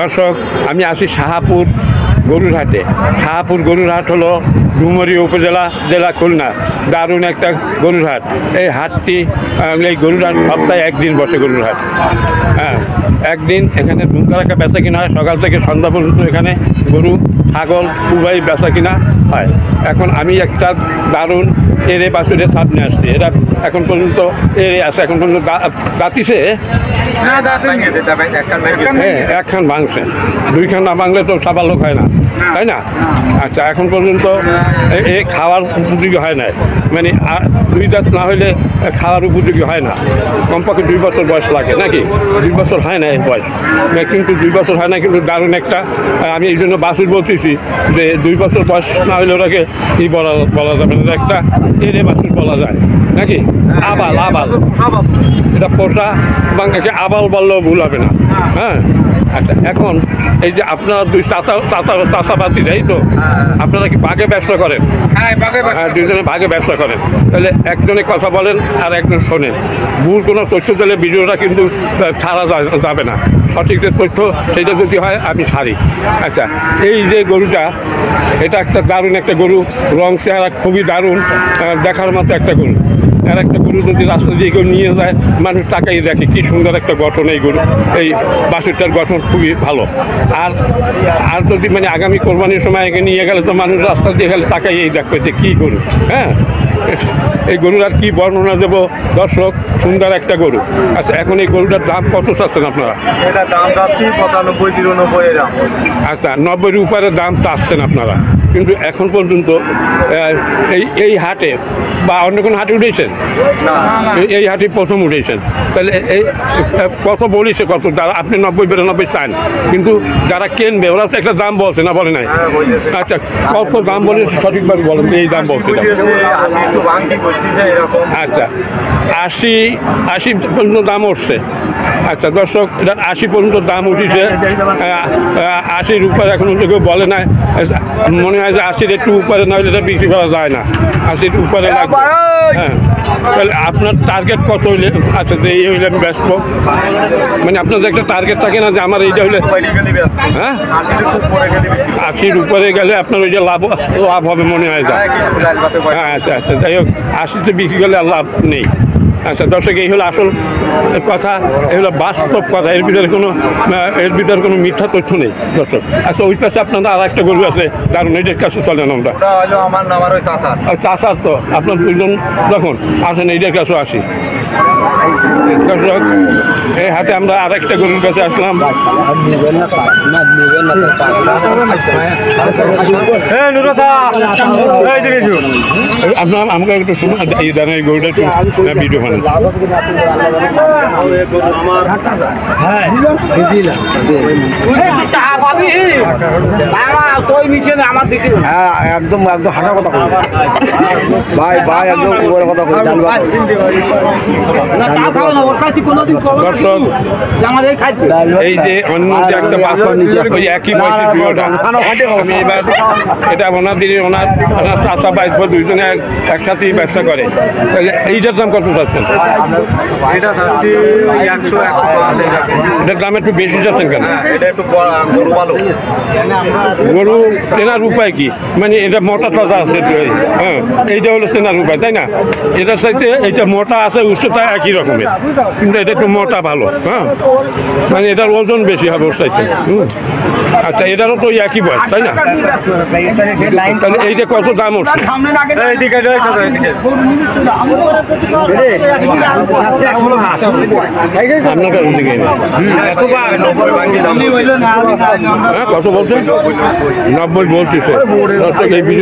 দর্শক, আমি আছি শাহপুর গরুর হাটে। শাহপুর গরুর হাট হলো ডুমুরি উপজেলা, জেলা খুলনা। দারুণ একটা গরুর হাট। এই হাটটি, এই গরুর হাট সপ্তাহে একদিন বসে গরুর হাট। হ্যাঁ, একদিন এখানে ধুমধারাক্কা বেচা কিনা হয়। সকাল থেকে সন্ধ্যা পর্যন্ত এখানে গরু, ছাগল উভয় বেচা কিনা হয়। এখন আমি একটা দারুণ এরে বাছুরের ছাপ নিয়ে আসছি। এটা এখন পর্যন্ত এরে আছে, এখন পর্যন্ত দাঁতিছে, একখান ভাঙছে। দুইখান না ভাঙলে তো সাবার লোক হয় না, তাই না? আচ্ছা, এখন পর্যন্ত এ খাওয়ার উপযোগী হয় না, মানে দুই দাঁত না হইলে খাওয়ার উপযোগী হয় না। কমপক্ষে 2 বছর বয়স লাগে নাকি? 2 বছর হয় না এর বয়স, কিন্তু 2 বছর হয় না। কিন্তু দারুণ একটা, আমি এই জন্য বাছুর বলতেছি যে 2 বছর বয়স না হইলে ওটাকে কি বলা যাবে না, একটা এরে বাছুর বলা যায় নাকি? আবাল এটা পোষা এবং একে আবাল বললেও ভুল হবে না। হ্যাঁ, আচ্ছা, এখন এই যে আপনারা দুই চাষাবাদি, তাই তো? আপনারা কি ভাগে ব্যবসা করেন? দুইজনে ভাগে ব্যবসা করেন। তাহলে একজনে কথা বলেন আর একজন শোনেন। ভুল কোনো তথ্য দিলে ভিডিওটা কিন্তু ছাড়া যাবে না। সঠিক যে তথ্য সেটা যদি হয় আমি ছাড়ি। আচ্ছা, এই যে গরুটা, এটা একটা দারুণ একটা গরু, রং চেহারা খুবই দারুণ, দেখার মতো একটা গরু। আর একটা গরু যদি রাস্তা দিয়ে কেউ নিয়ে যায়, মানুষ তাকাই দেখে কি সুন্দর একটা গঠন। এই গরু, এই বাছুরটার গঠন খুবই ভালো। আর যদি মানে আগামী কোরবানির সময় একে নিয়ে গেলে তো মানুষ রাস্তা দিয়ে গেলে তাকাই এই দেখবে যে কী গরু। হ্যাঁ, এই গরুর আর কি বর্ণনা দেবো দর্শক, সুন্দর একটা গরু। আচ্ছা, এখন এই গরুটার দাম কত চাচ্ছেন আপনারা? এটা দাম চাচ্ছি 95-93 এরকম। আচ্ছা, 90-এর উপরে দাম চাচ্ছেন আপনারা, কিন্তু এখন পর্যন্ত এই হাটে বা অন্য কোনো হাটে উঠেছেন? এই হাটে প্রথম উঠেছেন। তাহলে এই কত বলেছে, কত যারা আপনি 90-92 চান, কিন্তু যারা কিনবে ওরা তো একটা দাম বলছে না, বলে নাই? আচ্ছা, কত দাম বলে সঠিকভাবে বলেন, এই দাম বলছে। আচ্ছা, 80 পর্যন্ত দাম উঠছে। আচ্ছা দর্শক, এটা 80 পর্যন্ত দাম উঠেছে। 80-র উপরে এখন কেউ বলে না। মনে হয় যে 80-র একটু উপরে না হলে এটা বিক্রি করা যায় না। 80-র উপরে লাগবে। হ্যাঁ, তাহলে আপনার টার্গেট কত হইলে? আচ্ছা, যে এই হইলে আমি বেচবো, মানে আপনার যে একটা টার্গেট থাকে না যে আমার এইটা হইলে, হ্যাঁ, 80-র উপরে গেলে আপনার ওই যে লাভ হবে মনে হয় যায়। হ্যাঁ, আচ্ছা, যাই হোক, 80-তে বিক্রি করলে আর লাভ নেই। আচ্ছা দর্শক, এই হলো আসল কথা, এই হলো বাস্তব কথা। এর ভিতরে কোনো মিথ্যা তথ্য নেই দর্শক। আচ্ছা, ওই পাশে আপনাদের আর একটা গরু আছে দারুণ, এইটার কাছে চলেন আমরা। চাষার তো আপনার দুজন যখন আসেন, এইটার কাছেও আসি। দর্শক, এই হাতে আমরা আর একটা গরুর কাছে আসলাম। আপনার আমাকে একটু শুনুন, এই দাঁড়ান, এই গরুটা একটু ভিডিও বানান। হ্যাঁ, একদম হাঁটা কথা বলি ভাই, একদম উপরে কথা বলি। দর্শক, এই যে অন্য যে একটা বাসন, ওই একই বয়সী প্রিয়টা, আমি এবার এটা ওনার চাষা বাইশ দুইজনে একসাথেই ব্যবসা করে। এইটার দাম কত চাচ্ছেন? এটার দাম একটু বেশি চাচ্ছেন কেন? গরু চেনার উপায় কি? মানে এটা মোটা তাজা আছে, হ্যাঁ, এইটা হলো চেনার উপায়, তাই না? এটার সাথে এইটা মোটা আছে, উচ্চতা একই রকমের, কিন্তু এটা একটু মোটা ভালো। হ্যাঁ, মানে এটার ওজন বেশি হবে ওর চাইতে। আচ্ছা, এটারও তো একই বয়স, তাই না? তাহলে এইটা কত দাম উঠছে? আপনার কাছে দিকে কত বলছেন? 90 বলছি।